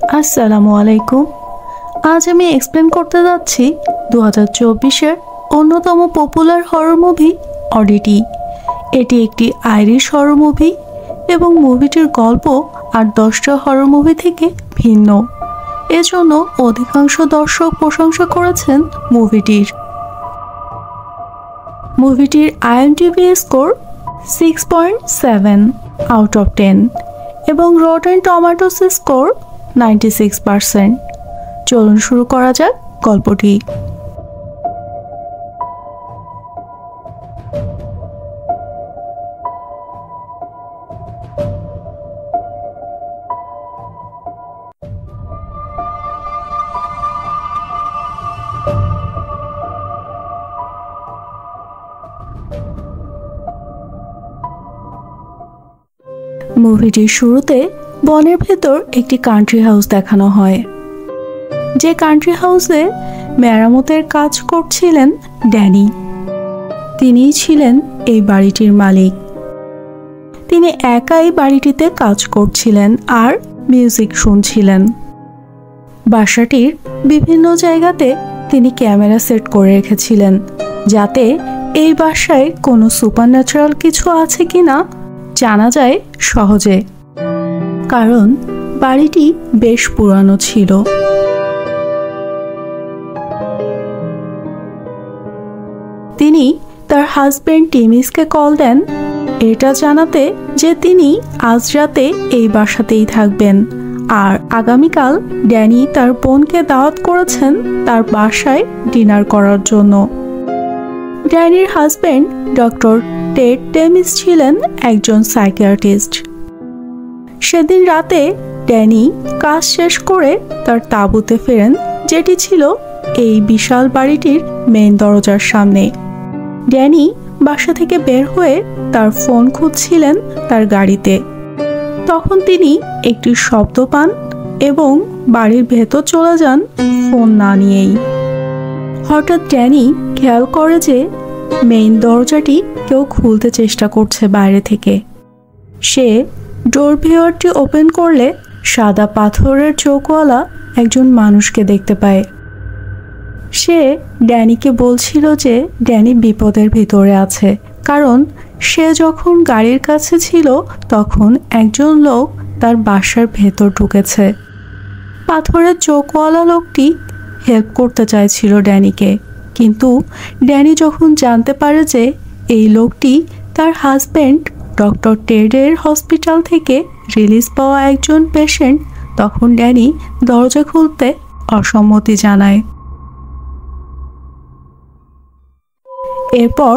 আসসালামু আলাইকুম। আজ আমি এক্সপ্লেন করতে যাচ্ছি 2024-এর অন্যতম পপুলার হরর মুভি অডিটি। এটি একটি আইরিশ হরর মুভি এবং মুভিটির গল্প আর 10টা হরর মুভি থেকে ভিন্ন। এজন্য অধিকাংশ দর্শক প্রশংসা করেছেন মুভিটির IMDb স্কোর 6.7 আউট অফ 10 এবং রটেন টমেটোস স্কোর 96%। চলুন শুরু করা যাক গল্পটি। মুভিটির শুরুতে বনের ভেতর একটি কান্ট্রি হাউস দেখানো হয়, যে কান্ট্রি হাউসে মেরামতের কাজ করছিলেন ড্যানি। তিনিই ছিলেন এই বাড়িটির মালিক। তিনি একাই বাড়িটিতে কাজ করছিলেন আর মিউজিক শুনছিলেন। বাসাটির বিভিন্ন জায়গাতে তিনি ক্যামেরা সেট করে রেখেছিলেন, যাতে এই বাসায় কোনো সুপারন্যাচারাল কিছু আছে কিনা জানা যায় সহজে, কারণ বাড়িটি বেশ পুরানো ছিল। তিনি তার হাজবেন্ড টিমিসকে কল দেন এটা জানাতে যে তিনি আজ রাতে এই বাসাতেই থাকবেন আর আগামীকাল ড্যানি তার বোনকে দাওয়াত করেছেন তার বাসায় ডিনার করার জন্য। ড্যানির হাজবেন্ড ডক্টর টেড টেমিস ছিলেন একজন সাইকিয়াট্রিস্ট। সেদিন রাতে ড্যানি কাজ শেষ করে তার তাঁবুতে ফেরেন, যেটি ছিল এই বিশাল বাড়িটির মেইন দরজার সামনে। ড্যানি বাসা থেকে বের হয়ে তার ফোন খুঁজছিলেন তার গাড়িতে। তখন তিনি একটি শব্দ পান এবং বাড়ির ভেতর চলে যান ফোন না নিয়েই। হঠাৎ ড্যানি খেয়াল করে যে মেইন দরজাটি কেউ খুলতে চেষ্টা করছে বাইরে থেকে। সে ডোর ভিওয়ারটি ওপেন করলে সাদা পাথরের চোখওয়ালা একজন মানুষকে দেখতে পায়। সে ড্যানিকে বলছিল যে ড্যানি বিপদের ভিতরে আছে, কারণ সে যখন গাড়ির কাছে ছিল তখন একজন লোক তার বাসার ভেতর ঢুকেছে। পাথরের চোখওয়ালা লোকটি হেল্প করতে চাইছিল ড্যানিকে, কিন্তু ড্যানি যখন জানতে পারে যে এই লোকটি তার হাজবেন্ড ডক্টর টেডের হসপিটাল থেকে রিলিজ পাওয়া একজন পেশেন্ট, তখন ড্যানি দরজা খুলতে অসম্মতি জানায়। এরপর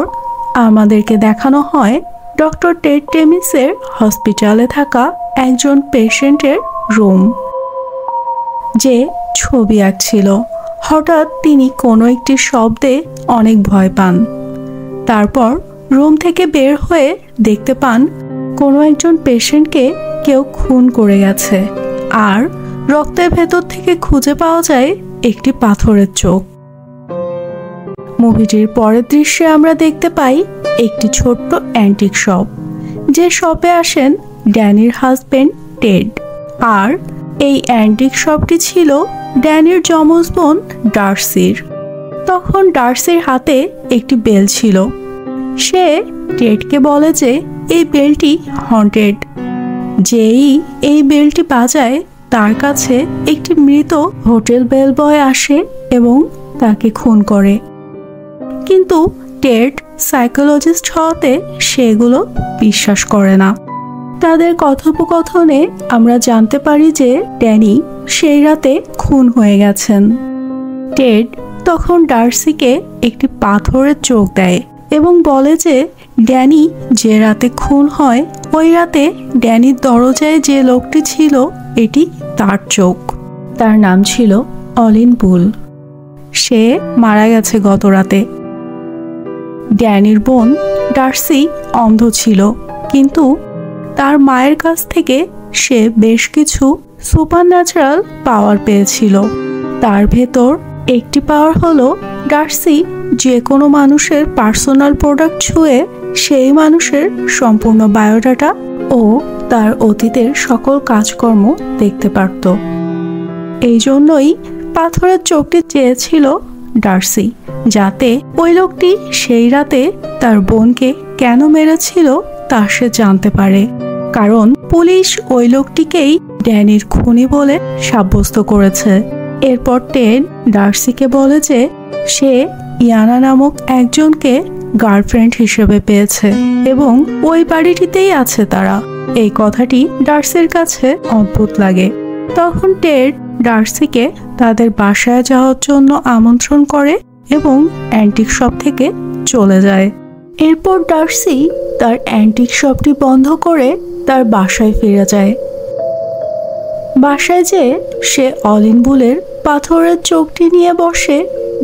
আমাদেরকে দেখানো হয় ডক্টর টেড টেমিসের হসপিটালে থাকা একজন পেশেন্টের রুম, যে ছবি আঁকছিল। হঠাৎ তিনি কোনো একটি শব্দে অনেক ভয় পান। তারপর রুম থেকে বের হয়ে দেখতে পান কোনো একজন পেশেন্টকে কেউ খুন করে গেছে, আর রক্তের ভেতর থেকে খুঁজে পাওয়া যায় একটি পাথরের চোখ। মুভিটির পরের দৃশ্যে আমরা দেখতে পাই একটি ছোট্ট অ্যান্টিক শপ, যে শপে আসেন ড্যানির হাজবেন্ড টেড। আর এই অ্যান্টিক শপটি ছিল ড্যানির যমজ বোন ডার্সির। তখন ডার্সির হাতে একটি বেল ছিল। সে টেডকে বলে যে এই বেলটি হন্টেড। যেই এই বেলটি বাজায় তার কাছে একটি মৃত হোটেল বেল বয় আসে এবং তাকে খুন করে। কিন্তু টেড সাইকোলজিস্ট হওয়াতে সেগুলো বিশ্বাস করে না। তাদের কথোপকথনে আমরা জানতে পারি যে ড্যানি সেই রাতে খুন হয়ে গেছেন। টেড তখন ডার্সিকে একটি পাথরের চোখ দেয় এবং বলে যে ড্যানি যে রাতে খুন হয় ওই রাতে ড্যানির দরজায় যে লোকটি ছিল এটি তার চোখ। তার নাম ছিল অলিন বুল। সে মারা গেছে গত রাতে। ড্যানির বোন ডার্সি অন্ধ ছিল, কিন্তু তার মায়ের কাছ থেকে সে বেশ কিছু সুপারন্যাচারাল পাওয়ার পেয়েছিল। তার ভেতর একটি পাওয়ার হলো ডার্সি যে কোনো মানুষের পার্সোনাল প্রোডাক্ট ছুঁয়ে সেই মানুষের সম্পূর্ণ বায়োডাটা ও তার অতীতের সকল কাজকর্ম দেখতে পারত। এই জন্যই পাথরের চোখটি চেয়েছিল ডার্সি, যাতে ওই লোকটি সেই রাতে তার বোনকে কেন মেরেছিল তা সে জানতে পারে। কারণ পুলিশ ওই লোকটিকেই ড্যানির খুনি বলে সাব্যস্ত করেছে। এরপর টেড ডার্সিকে বলে যে সে ইয়ানা নামক একজনকে গার্লফ্রেন্ড হিসেবে পেয়েছে এবং ওই বাড়িটিতেই আছে তারা। এই কথাটি ডার্সির কাছে অদ্ভুত লাগে। তখন টেড ডার্সিকে তাদের বাসায় যাওয়ার জন্য আমন্ত্রণ করে এবং অ্যান্টিক শপ থেকে চলে যায়। এরপর ডার্সি তার অ্যান্টিক শপটি বন্ধ করে তার বাসায় ফিরে যায়। বাসায় যেয়ে সে অলিন বুলের পাথরের চোখটি নিয়ে বসে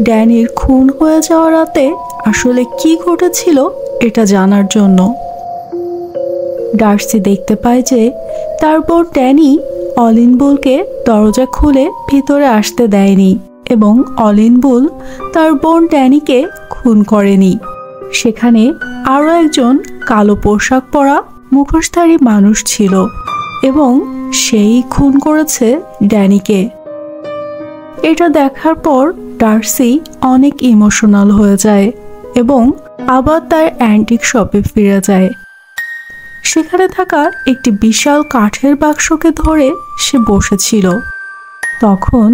ড্যানির খুন হয়ে যাওয়া রাতে আসলে কি ঘটেছিল এটা জানার জন্য। ডার্সি দেখতে পায় যে তার বোন ড্যানি অলিন বুলকে দরজা খুলে ভিতরে আসতে দেয়নি এবং অলিন বুল তার বোন ড্যানিকে খুন করেনি। সেখানে আরও একজন কালো পোশাক পরা মুখোশধারী মানুষ ছিল এবং সেই খুন করেছে ড্যানিকে। এটা দেখার পর ডার্সি অনেক ইমোশনাল হয়ে যায় এবং আবার তার অ্যান্টিক শপে ফিরে যায়। সেখানে থাকা একটি বিশাল কাঠের বাক্সকে ধরে সে বসেছিল। তখন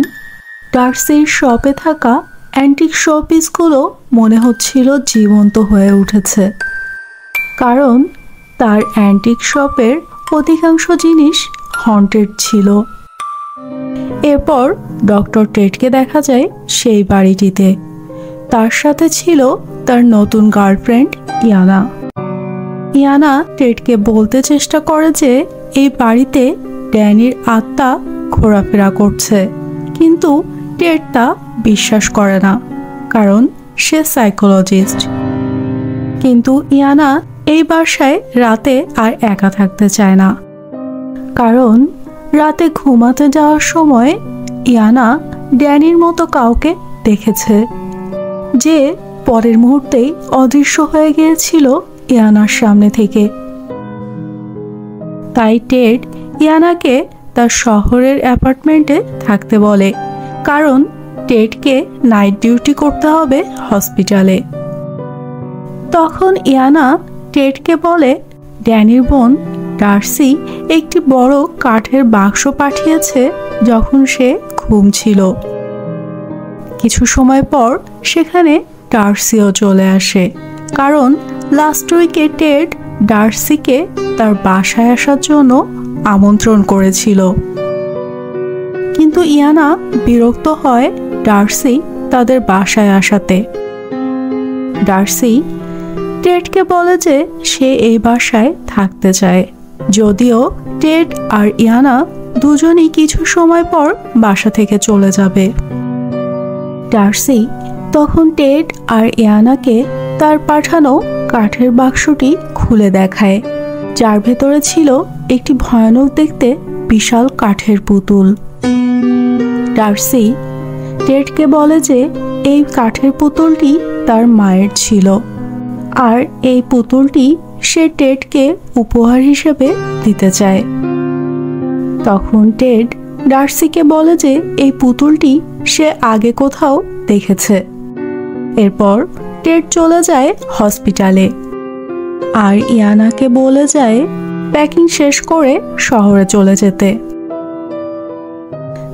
ডার্সির শপে থাকা অ্যান্টিক শোপিসগুলো মনে হচ্ছিল জীবন্ত হয়ে উঠেছে, কারণ তার অ্যান্টিক শপের অধিকাংশ জিনিস হন্টেড ছিল। এরপর ডক্টর টেডকে দেখা যায় সেই বাড়িটিতে। তার সাথে ছিল তার নতুন গার্লফ্রেন্ড ইয়ানা। ইয়ানা টেডকে বলতে চেষ্টা করে যে এই বাড়িতে ড্যানির আত্মা ঘোরাফেরা করছে, কিন্তু টেড তা বিশ্বাস করে না, কারণ সে সাইকোলজিস্ট। কিন্তু ইয়ানা এই বাসায় রাতে আর একা থাকতে চায় না, কারণ রাতে ঘুমাতে যাওয়ার সময় ইয়ানা ড্যানির মতো কাউকে দেখেছে, যে পরের মুহূর্তেই অদৃশ্য হয়ে গিয়েছিল ইয়ানার সামনে থেকে। তাই টেড ইয়ানাকে তার শহরের অ্যাপার্টমেন্টে থাকতে বলে, কারণ টেডকে নাইট ডিউটি করতে হবে হসপিটালে। তখন ইয়ানা টেডকে বলে ড্যানির বোন ডার্সি একটি বড় কাঠের বাক্স পাঠিয়েছে যখন সে ঘুমছিল। কিছু সময় পর সেখানে ডার্সিও চলে আসে, কারণ লাস্ট উইকে টেড ডার্সিকে তার বাসায় আসার জন্য আমন্ত্রণ করেছিল। কিন্তু ইয়ানা বিরক্ত হয় ডার্সি তাদের বাসায় আসাতে। ডার্সি টেডকে বলে যে সে এই বাসায় থাকতে চায়, যদিও টেড আর ইয়ানা দুজনই কিছু সময় পর বাসা থেকে চলে যাবে। ডার্সি তখন টেড আর ইয়ানাকে তার পাঠানো কাঠের বাক্সটি খুলে দেখায়, যার ভেতরে ছিল একটি ভয়ানক দেখতে বিশাল কাঠের পুতুল। ডার্সি টেডকে বলে যে এই কাঠের পুতুলটি তার মায়ের ছিল, আর এই পুতুলটি সে টেডকে উপহার হিসেবে দিতে চায়। তখন টেড ডার্সিকে বলে যে এই পুতুলটি সে আগে কোথাও দেখেছে। এরপর টেড চলে যায় হসপিটালে, আর ইয়ানাকে বলে যায় প্যাকিং শেষ করে শহরে চলে যেতে।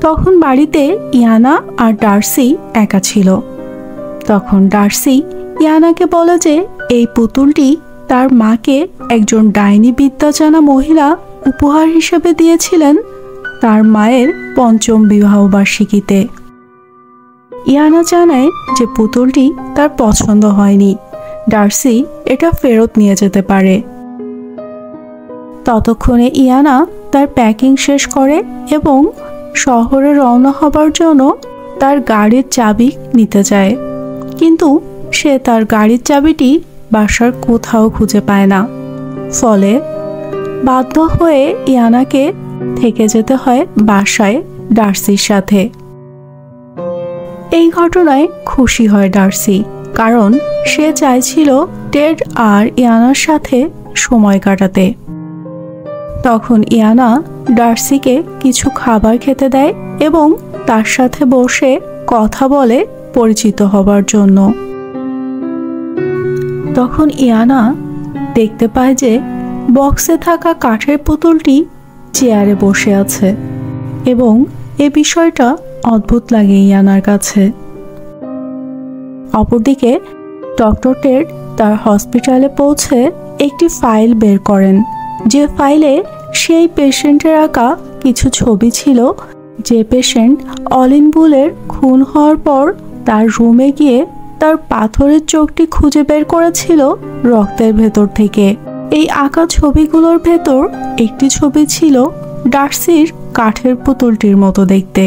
তখন বাড়িতে ইয়ানা আর ডার্সি একা ছিল। তখন ডার্সি ইয়ানাকে বলে যে এই পুতুলটি তার মাকে একজন ডাইনি বিদ্যা জানা মহিলা উপহার হিসেবে দিয়েছিলেন তার মায়ের ৫ম বিবাহবার্ষিকীতে। ইয়ানা জানায় যে পুতুলটি তার পছন্দ হয়নি, ডার্সি এটা ফেরত নিয়ে যেতে পারে। ততক্ষণে ইয়ানা তার প্যাকিং শেষ করে এবং শহরে রওনা হবার জন্য তার গাড়ির চাবি নিতে যায়, কিন্তু সে তার গাড়ির চাবিটি বাসার কোথাও খুঁজে পায় না। ফলে বাধ্য হয়ে ইয়ানাকে থেকে যেতে হয় বাসায় ডার্সির সাথে। এই ঘটনায় খুশি হয় ডার্সি, কারণ সে চাইছিল টেড আর ইয়ানার সাথে সময় কাটাতে। তখন ইয়ানা ডার্সিকে কিছু খাবার খেতে দেয় এবং তার সাথে বসে কথা বলে পরিচিত হবার জন্য। তখন ইয়ানা দেখতে পায় যে বক্সে থাকা কাঠের পুতুলটি চেয়ারে বসে আছে এবং এ বিষয়টা অদ্ভুত লাগে ইয়ানার কাছে। অপরদিকে ডক্টর টেড তার হসপিটালে পৌঁছে একটি ফাইল বের করেন, যে ফাইলে সেই পেশেন্টের আঁকা কিছু ছবি ছিল, যে পেশেন্ট অলিন বুলের খুন হওয়ার পর তার রুমে গিয়ে তার পাথরের চোখটি খুঁজে বের করেছিল রক্তের ভেতর থেকে। এই আঁকা ছবিগুলোর ভেতর একটি ছবি ছিল ডার্সির কাঠের পুতুলটির মতো দেখতে।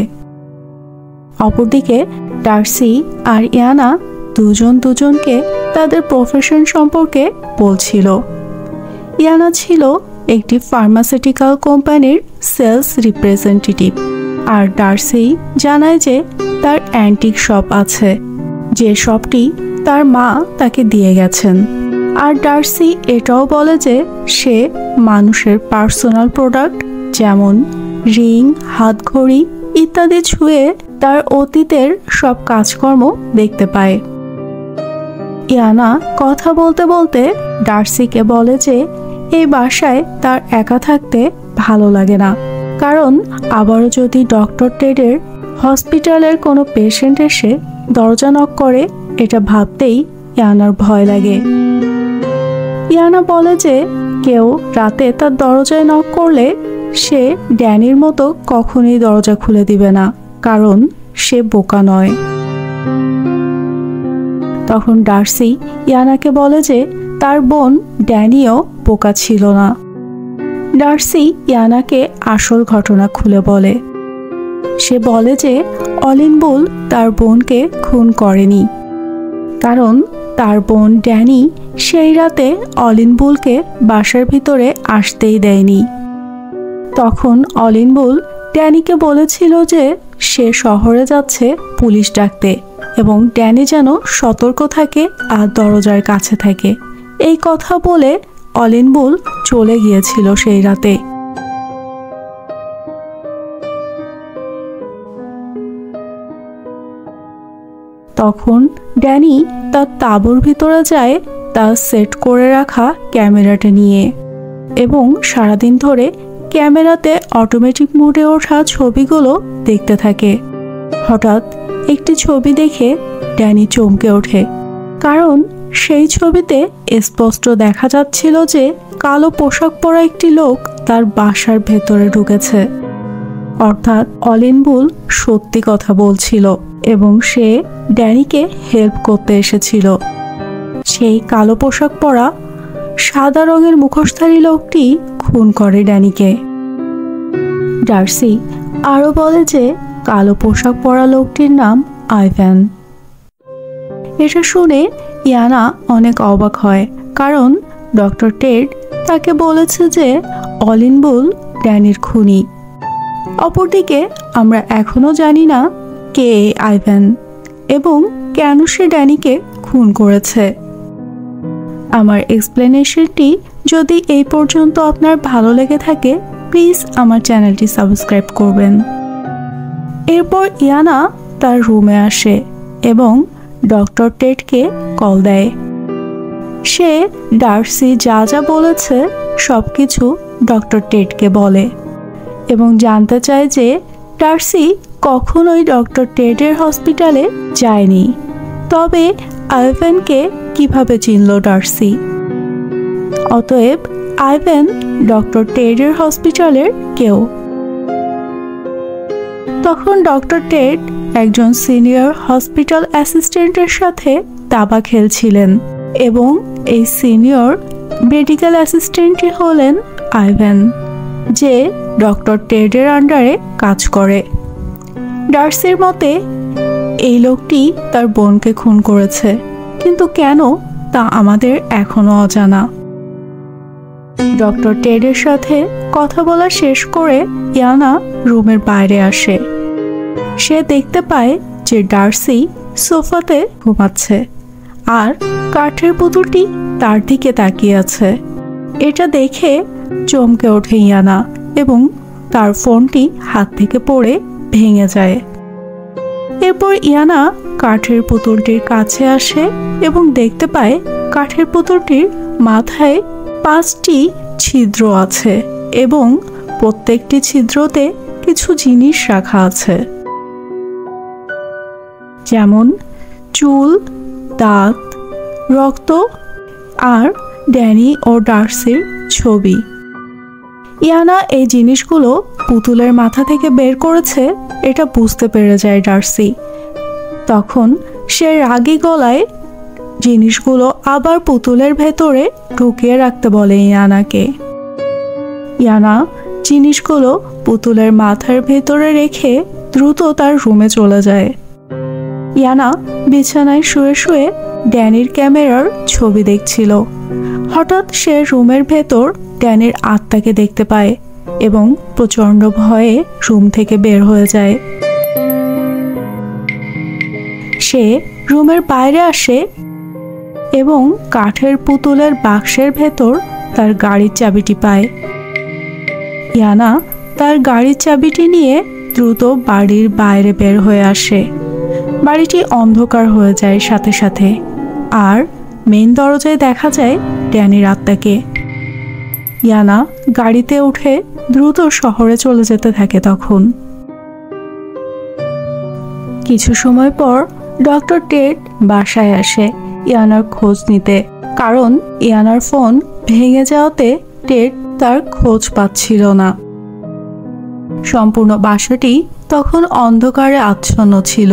অপরদিকে ডার্সি আর ইয়ানা দুজনকে তাদের প্রফেশন সম্পর্কে বলছিল। ইয়ানা ছিল একটি ফার্মাসিউটিক্যাল কোম্পানির সেলস রিপ্রেজেন্টেটিভ, আর ডার্সি জানায় যে তার অ্যান্টিক শপ আছে, যে শপটি তার মা তাকে দিয়ে গেছেন। আর ডার্সি এটাও বলে যে সে মানুষের পার্সোনাল প্রোডাক্ট যেমন রিং, হাতঘড়ি ইত্যাদি ছুঁয়ে তার অতীতের সব কাজকর্ম দেখতে পায়। ইয়ানা কথা বলতে বলতে ডার্সিকে বলে যে এই বাসায় তার একা থাকতে ভালো লাগে না, কারণ আবারও যদি ডক্টর টেডের হসপিটালের কোনো পেশেন্ট এসে দরজা নক করে, এটা ভাবতেই ইয়ানার ভয় লাগে। ইয়ানা বলে যে কেউ রাতে তার দরজায় নক করলে সে ড্যানির মতো কখনোই দরজা খুলে দিবে না, কারণ সে বোকা নয়। তখন ডার্সি ইয়ানাকে বলে যে তার বোন ড্যানিও বোকা ছিল না। ডার্সি ইয়ানাকে আসল ঘটনা খুলে বলে। সে বলে যে অলিন বুল তার বোনকে খুন করেনি, কারণ তার বোন ড্যানি সেই রাতে অলিন বুলকে বাসার ভিতরে আসতেই দেয়নি। তখন অলিন বুল ড্যানিকে বলেছিল যে সে শহরে যাচ্ছে পুলিশ ডাকতে এবং ড্যানি যেন সতর্ক থাকে আর দরজার কাছে থাকে। এই কথা বলে অলিন বুল চলে গিয়েছিল সেই রাতে। তখন ড্যানি তার তাঁবুর ভিতরে যায় তার সেট করে রাখা ক্যামেরাটা নিয়ে এবং সারাদিন ধরে ক্যামেরাতে অটোমেটিক মোডে ওঠা ছবিগুলো দেখতে থাকে। হঠাৎ একটি ছবি দেখে ড্যানি চমকে ওঠে, কারণ সেই ছবিতে স্পষ্ট দেখা যাচ্ছিল যে কালো পোশাক পরা একটি লোক তার বাসার ভেতরে ঢুকেছে। অর্থাৎ অলিন বুল সত্যি কথা বলছিল এবং সে ড্যানিকে হেল্প করতে এসেছিল। সেই কালো পোশাক পরা সাদা রঙের মুখোশধারী লোকটি খুন করে ড্যানিকে। ডার্সি আরও বলে যে কালো পোশাক পরা লোকটির নাম আইভ্যান। এটা শুনে ইয়ানা অনেক অবাক হয়, কারণ ডক্টর টেড তাকে বলেছে যে অলিন বুল ড্যানির খুনি। অপরদিকে আমরা এখনো জানি না কে আইভ্যান এবং কেন সে ড্যানিকে খুন করেছে। আমার এক্সপ্লেনেশনটি যদি এই পর্যন্ত আপনার ভালো লেগে থাকে, প্লিজ আমার চ্যানেলটি সাবস্ক্রাইব করবেন। এরপর ইয়ানা তার রুমে আসে এবং ডক্টর টেডকে কল দেয়। সে ডার্সি যা যা বলেছে সব কিছু ডক্টর টেডকে বলে এবং জানতে চায় যে ডার্সি কখনোই ডক্টর টেডের হসপিটালে যায়নি, তবে আইভ্যানকে কিভাবে চিনল ডার্সি। অতএব আইভ্যান ডক্টর টেডের হসপিটালের কেউ। তখন ডক্টর টেড একজন সিনিয়র হসপিটাল অ্যাসিস্ট্যান্টের সাথে দাবা খেলছিলেন এবং এই সিনিয়র মেডিকেল অ্যাসিস্ট্যান্টটি হলেন আইভ্যান, যে ডক্টর টেডের আন্ডারে কাজ করে। ডার্সির মতে এই লোকটি তার বোনকে খুন করেছে, কিন্তু কেন তা আমাদের এখনো অজানা। ডক্টর টেডের সাথে কথা বলা শেষ করে ইয়ানা রুমের বাইরে আসে। সে দেখতে পায় যে ডার্সি সোফাতে ঘুমাচ্ছে আর কাঠের পুতুলটি তার দিকে তাকিয়ে আছে। এটা দেখে চমকে ওঠে ইয়ানা এবং তার ফোনটি হাত থেকে পড়ে ভেঙে যায়। এরপর ইয়ানা কাঠের পুতুলটির কাছে আসে এবং দেখতে পায় কাঠের পুতুলটির মাথায় 5টি ছিদ্র আছে এবং প্রত্যেকটি ছিদ্রতে কিছু জিনিস রাখা আছে, যেমন চুল, দাঁত, রক্ত আর ড্যানি ও ডার্সির ছবি। ইয়ানা এই জিনিসগুলো পুতুলের মাথা থেকে বের করেছে এটা বুঝতে পেরে যায় ডার্সি। তখন সে রাগী গলায় জিনিসগুলো আবার পুতুলের ভেতরে ঢুকিয়ে রাখতে বলে ইয়ানাকে। ইয়ানা জিনিসগুলো পুতুলের মাথার ভেতরে রেখে দ্রুত তার রুমে চলে যায়। ইয়ানা বিছানায় শুয়ে শুয়ে ড্যানির ক্যামেরার ছবি দেখছিল। হঠাৎ সে রুমের ভেতর ড্যানির আত্মাকে দেখতে পায় এবং প্রচণ্ড ভয়ে রুম থেকে বের হয়ে যায়। সে রুমের বাইরে আসে এবং কাঠের পুতুলের বাক্সের ভেতর তার গাড়ির চাবিটি পায়। ইয়ানা তার গাড়ির চাবিটি নিয়ে দ্রুত বাড়ির বাইরে বের হয়ে আসে। বাড়িটি অন্ধকার হয়ে যায় সাথে সাথে, আর মেইন দরজায় দেখা যায় ড্যানির আত্মাকে। ইয়ানা গাড়িতে উঠে দ্রুত শহরে চলে যেতে থাকে। তখন কিছু সময় পর ডক্টর টেড বাসায় আসে ইয়ানার খোঁজ নিতে, কারণ ইয়ানার ফোন ভেঙে যাওয়াতে টেড তার খোঁজ পাচ্ছিল না। সম্পূর্ণ বাসাটি তখন অন্ধকারে আচ্ছন্ন ছিল।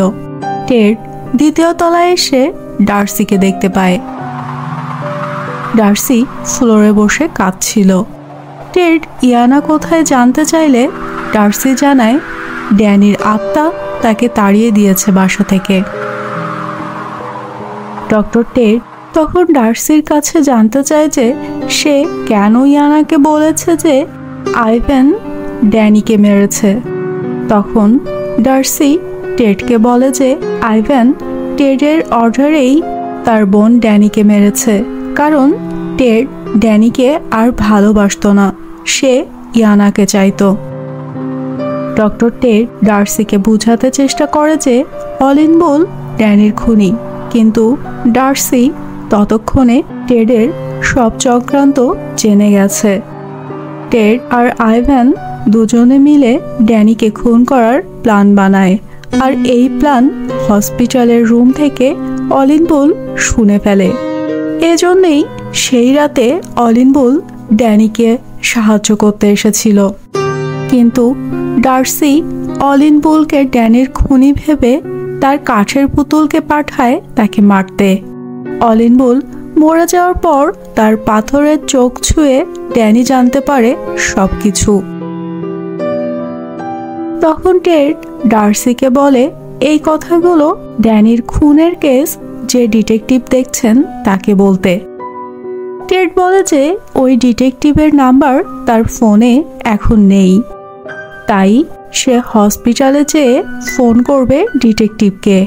টেড দ্বিতীয় তলায় এসে ডার্সিকে দেখতে পায়। ডার্সি ফ্লোরে বসে কাঁদছিল। টেড ইয়ানা কোথায় জানতে চাইলে ডার্সি জানায় ড্যানির আত্মা তাকে তাড়িয়ে দিয়েছে বাসা থেকে। ডক্টর টেড তখন ডার্সির কাছে জানতে চায় যে সে কেন ইয়ানাকে বলেছে যে আইভেন ড্যানিকে মেরেছে। তখন ডার্সি টেডকে বলে যে আইভেন টেডের অর্ডারেই তার বোন ড্যানিকে মেরেছে, কারণ টেড ড্যানিকে আর ভালোবাসত না, সে ইয়ানাকে চাইতো। ডক্টর টেড ডার্সিকে বোঝাতে চেষ্টা করে যে অলিন বুল ড্যানির খুনি, কিন্তু ডার্সি ততক্ষণে টেডের সব চক্রান্ত জেনে গেছে। টেড আর আইভেন দুজনে মিলে ড্যানিকে খুন করার প্ল্যান বানায়, আর এই প্ল্যান হসপিটালের রুম থেকে অলিন বুল শুনে ফেলে। এজন্যই সেই রাতে অলিন বুল ড্যানিকে সাহায্য করতে এসেছিল, কিন্তু ডার্সি অলিন বুলকে ড্যানির খুনি ভেবে তার কাঠের পুতুলকে পাঠায় তাকে মারতে। অলিন বুল মরে যাওয়ার পর তার পাথরের চোখ ছুঁয়ে ড্যানি জানতে পারে সবকিছু। তখন টেড ডার্সিকে বলে এই কথাগুলো ড্যানির খুনের কেস যে ডিটেকটিভ দেখছেন তাকে বলতে। টেড বলে যে ওই ডিটেকটিভের নাম্বার তার ফোনে এখন নেই, তাই সে হসপিটালে যেয়ে ফোন করবে ডিটেকটিভকে।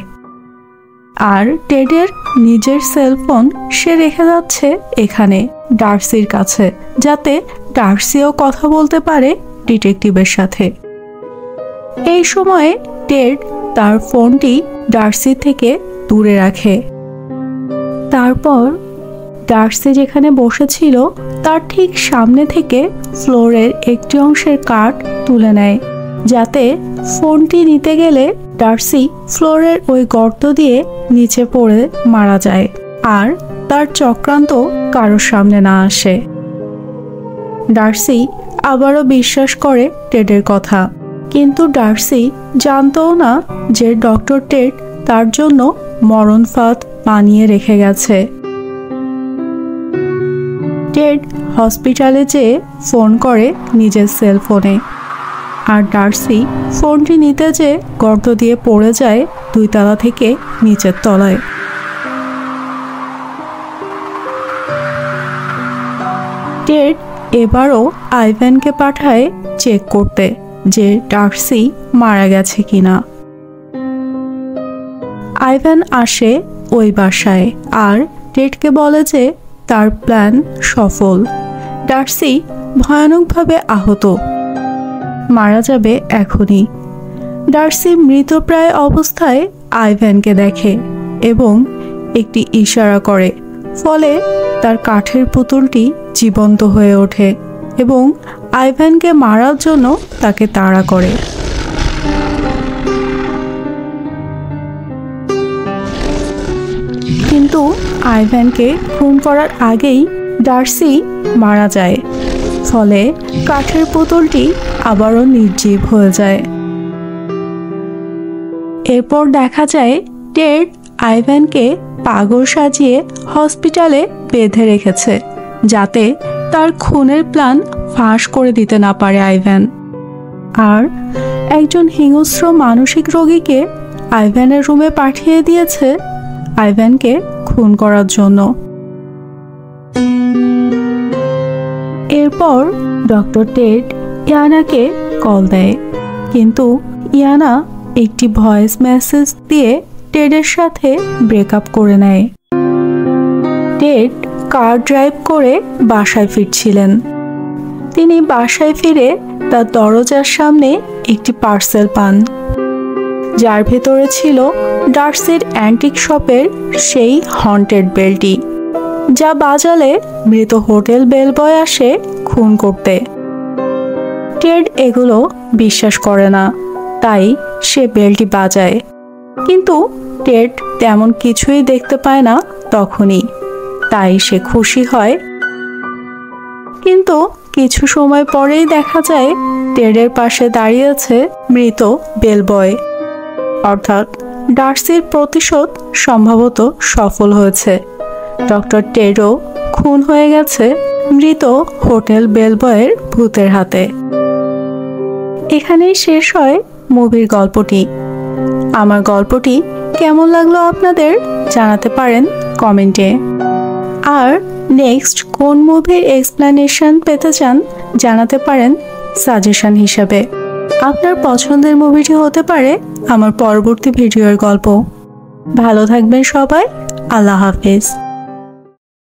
আর টেডের নিজের সেলফোন সে রেখে যাচ্ছে এখানে ডার্সির কাছে, যাতে ডার্সিও কথা বলতে পারে ডিটেকটিভের সাথে। এই সময়ে টেড তার ফোনটি ডার্সি থেকে দূরে রাখে। তারপর ডার্সি যেখানে বসেছিল তার ঠিক সামনে থেকে ফ্লোরের একটি অংশের কাঠ তুলে নেয়, যাতে ফোনটি নিতে গেলে ডার্সি ফ্লোরের ওই গর্ত দিয়ে নিচে পড়ে মারা যায়, আর তার চক্রান্ত কারোর সামনে না আসে। ডার্সি আবারও বিশ্বাস করে টেডের কথা, কিন্তু ডার্সি জানতও না যে ডক্টর টেড তার জন্য মরণ ফাঁদ বানিয়ে রেখে গেছে। টেড হসপিটালে যেয়ে ফোন করে নিজের সেলফোনে, আর ডার্সি ফোনটি নিতে যেয়ে গর্ত দিয়ে পড়ে যায় 2 তলা থেকে নিচের তলায়। টেড এবারও আইভেনকে পাঠায় চেক করতে যে ডার্সি মারা গেছে কিনা। আইভেন আসে ওই বাসায় আর টেডকে বলে যে তার প্ল্যান সফল। ডার্সি ভয়ানকভাবে আহত, মারা যাবে এখনই। ডার্সি মৃতপ্রায় অবস্থায় আইভ্যানকে দেখে এবং একটি ইশারা করে, ফলে তার কাঠের পুতুলটি জীবন্ত হয়ে ওঠে এবং আইভ্যানকে মারার জন্য তাকে তাড়া করে। কিন্তু আইভ্যানকে খুন করার আগেই ডার্সি মারা যায়, ফলে কাঠের পুতুলটি আবারও নির্জীব হয়ে যায়। এরপর দেখা যায় টেড আইভ্যানকে পাগল সাজিয়ে হসপিটালে বেঁধে রেখেছে, যাতে তার খুনের প্ল্যান ফাঁস করে দিতে না পারে আইভ্যান। আর একজন হিংস্র মানসিক রোগীকে আইভ্যানের রুমে পাঠিয়ে দিয়েছে আইভ্যানকে খুন করার জন্য। এরপর ডক্টর টেড ইয়ানাকে কল দেয়, কিন্তু ইয়ানা একটি ভয়েস মেসেজ দিয়ে টেডের সাথে ব্রেকআপ করে নেয়। টেড কার ড্রাইভ করে বাসায় ফিরছিলেন। তিনি বাসায় ফিরে তার দরজার সামনে একটি পার্সেল পান, যার ভেতরে ছিল ডার্সির অ্যান্টিক শপের সেই হন্টেড বেলটি, যা বাজালে মৃত হোটেল বেলবয় আসে খুন করতে। টেড এগুলো বিশ্বাস করে না, তাই সে বেলটি বাজায়, কিন্তু টেড তেমন কিছুই দেখতে পায় না তখনই, তাই সে খুশি হয়। কিন্তু কিছু সময় পরেই দেখা যায় টেডের পাশে দাঁড়িয়ে আছে মৃত বেলবয়, অর্থাৎ ডার্সির প্রতিশোধ সম্ভবত সফল হয়েছে। ডক্টর টেডও খুন হয়ে গেছে মৃত হোটেল বেলবয়ের ভূতের হাতে। এখানেই শেষ হয় মুভির গল্পটি। আমার গল্পটি কেমন লাগলো আপনাদের জানাতে পারেন কমেন্টে। আর নেক্সট কোন মুভির এক্সপ্লেনেশন পেতে চান জানাতে পারেন সাজেশন হিসেবে। আপনার পছন্দের মুভিটি হতে পারে আমার পরবর্তী ভিডিওর গল্প। ভালো থাকবেন সবাই, আল্লাহ হাফেজ।